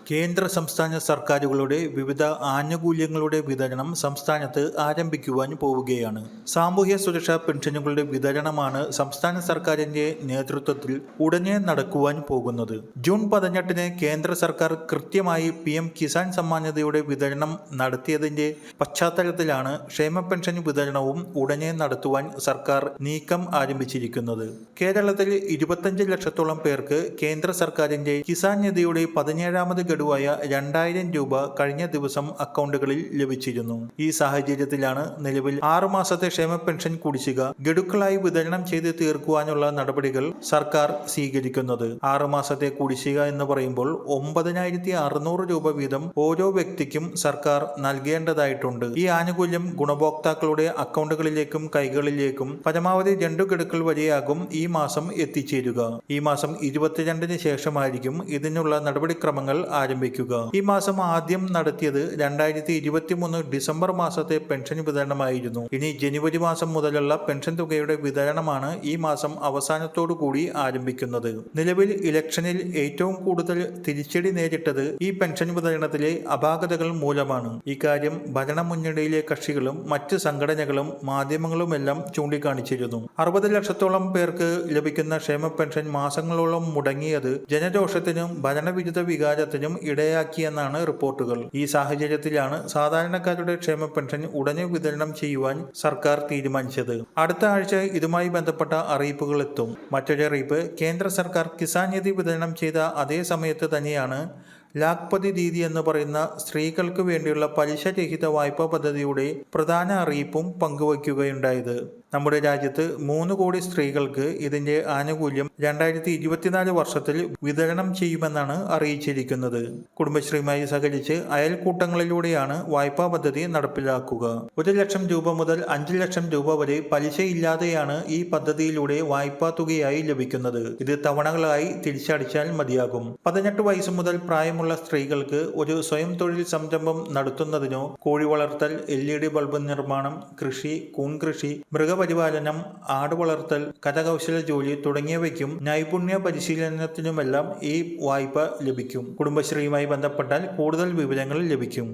കേന്ദ്ര സംസ്ഥാന സർക്കാരുകളുടെ വിവിധ ആനുകൂല്യങ്ങളുടെ വിതരണം സംസ്ഥാനത്ത് ആരംഭിക്കുവാൻ പോവുകയാണ്. സാമൂഹ്യ സുരക്ഷാ പെൻഷനുകളുടെ വിതരണമാണ് സംസ്ഥാന സർക്കാരിന്റെ നേതൃത്വത്തിൽ ഉടനെ നടക്കുവാൻ പോകുന്നത്. ജൂൺ 18-ന് കേന്ദ്ര സർക്കാർ കൃത്യമായി PM കിസാൻ സമ്മാൻ നിധിയുടെ വിതരണം നടത്തിയതിന്റെ പശ്ചാത്തലത്തിലാണ് ക്ഷേമ പെൻഷൻ വിതരണവും ഉടനെ നടത്തുവാൻ സർക്കാർ നീക്കം ആരംഭിച്ചിരിക്കുന്നത്. കേരളത്തിൽ 25 ലക്ഷത്തോളം പേർക്ക് കേന്ദ്ര സർക്കാരിന്റെ കിസാൻ നിധിയുടെ 17ാമത് ഗഡുവായ 2000 രൂപ കഴിഞ്ഞ ദിവസം അക്കൗണ്ടുകളിൽ ലഭിച്ചിരുന്നു. ഈ സാഹചര്യത്തിലാണ് നിലവിൽ 6 മാസത്തെ ക്ഷേമ പെൻഷൻ കുടിശ്ശിക ഗഡുക്കളായി വിതരണം ചെയ്ത് തീർക്കുവാനുള്ള നടപടികൾ സർക്കാർ സ്വീകരിക്കുന്നത്. 6 മാസത്തെ കുടിശ്ശിക എന്ന് പറയുമ്പോൾ 9600 രൂപ വീതം ഓരോ വ്യക്തിക്കും സർക്കാർ നൽകേണ്ടതായിട്ടുണ്ട്. ഈ ആനുകൂല്യം ഗുണഭോക്താക്കളുടെ അക്കൗണ്ടുകളിലേക്കും കൈകളിലേക്കും പരമാവധി 2 ഗഡുക്കൾ വരെയാകും ഈ മാസം എത്തിച്ചേരുക. ഈ മാസം 22-ന് ശേഷമായിരിക്കും ഇതിനുള്ള നടപടിക്രമങ്ങൾ ആരംഭിക്കുക. ഈ മാസം ആദ്യം നടത്തിയത് 2023 ഡിസംബർ മാസത്തെ പെൻഷൻ വിതരണമായിരുന്നു. ഇനി ജനുവരി മാസം മുതലുള്ള പെൻഷൻ തുകയുടെ വിതരണമാണ് ഈ മാസം അവസാനത്തോടുകൂടി ആരംഭിക്കുന്നത്. നിലവിൽ ഇലക്ഷനിൽ ഏറ്റവും കൂടുതൽ തിരിച്ചടി നേരിട്ടത് ഈ പെൻഷൻ വിതരണത്തിലെ അപാകതകൾ മൂലമാണ്. ഇക്കാര്യം ഭരണമുന്നണിയിലെ കക്ഷികളും മറ്റ് സംഘടനകളും മാധ്യമങ്ങളുമെല്ലാം ചൂണ്ടിക്കാണിച്ചിരുന്നു. 60 ലക്ഷത്തോളം പേർക്ക് ലഭിക്കുന്ന ക്ഷേമ പെൻഷൻ മാസങ്ങളോളം മുടങ്ങിയത് ജനരോഷത്തിനും ഭരണവിരുദ്ധ വികാരത്തിനും ഇടയാക്കിയെന്നാണ് റിപ്പോർട്ടുകൾ. ഈ സാഹചര്യത്തിലാണ് സാധാരണക്കാരുടെ ക്ഷേമ പെൻഷൻ ഉടനെ വിതരണം ചെയ്യുവാൻ സർക്കാർ തീരുമാനിച്ചത്. അടുത്ത ആഴ്ച ഇതുമായി ബന്ധപ്പെട്ട അറിയിപ്പുകൾ എത്തും. മറ്റൊരു അറിയിപ്പ്, കേന്ദ്ര സർക്കാർ കിസാൻ നിധി വിതരണം ചെയ്ത അതേ സമയത്ത് തന്നെയാണ് ലാഖ്പതി ദീദി എന്ന് പറയുന്ന സ്ത്രീകൾക്ക് വേണ്ടിയുള്ള പലിശരഹിത വായ്പാ പദ്ധതിയുടെ പ്രധാന അറിയിപ്പും പങ്കുവയ്ക്കുകയുണ്ടായത്. നമ്മുടെ രാജ്യത്ത് 3 കോടി സ്ത്രീകൾക്ക് ഇതിന്റെ ആനുകൂല്യം 2024 വർഷത്തിൽ വിതരണം ചെയ്യുമെന്നാണ് അറിയിച്ചിരിക്കുന്നത്. കുടുംബശ്രീയുമായി സഹകരിച്ച് അയൽക്കൂട്ടങ്ങളിലൂടെയാണ് വായ്പാ പദ്ധതി നടപ്പിലാക്കുക. 1 ലക്ഷം രൂപ മുതൽ 5 ലക്ഷം രൂപ വരെ പലിശയില്ലാതെയാണ് ഈ പദ്ധതിയിലൂടെ വായ്പാ തുകയായി ലഭിക്കുന്നത്. ഇത് തവണകളായി തിരിച്ചടച്ചാൽ മതിയാകും. 18 വയസ്സ് മുതൽ പ്രായമുള്ള സ്ത്രീകൾക്ക് ഒരു സ്വയം തൊഴിൽ സംരംഭം നടത്തുന്നതിനോ കോഴി വളർത്തൽ, LED ബൾബ് നിർമ്മാണം, കൃഷി, കൂൺകൃഷി, മൃഗപരിപാലനം, ആടുവളർത്തൽ, കരകൗശല ജോലി തുടങ്ങിയവയ്ക്കും നൈപുണ്യ പരിശീലനത്തിനുമെല്ലാം ഈ വായ്പ ലഭിക്കും. കുടുംബശ്രീയുമായി ബന്ധപ്പെട്ടാൽ കൂടുതൽ വിവരങ്ങൾ ലഭിക്കും.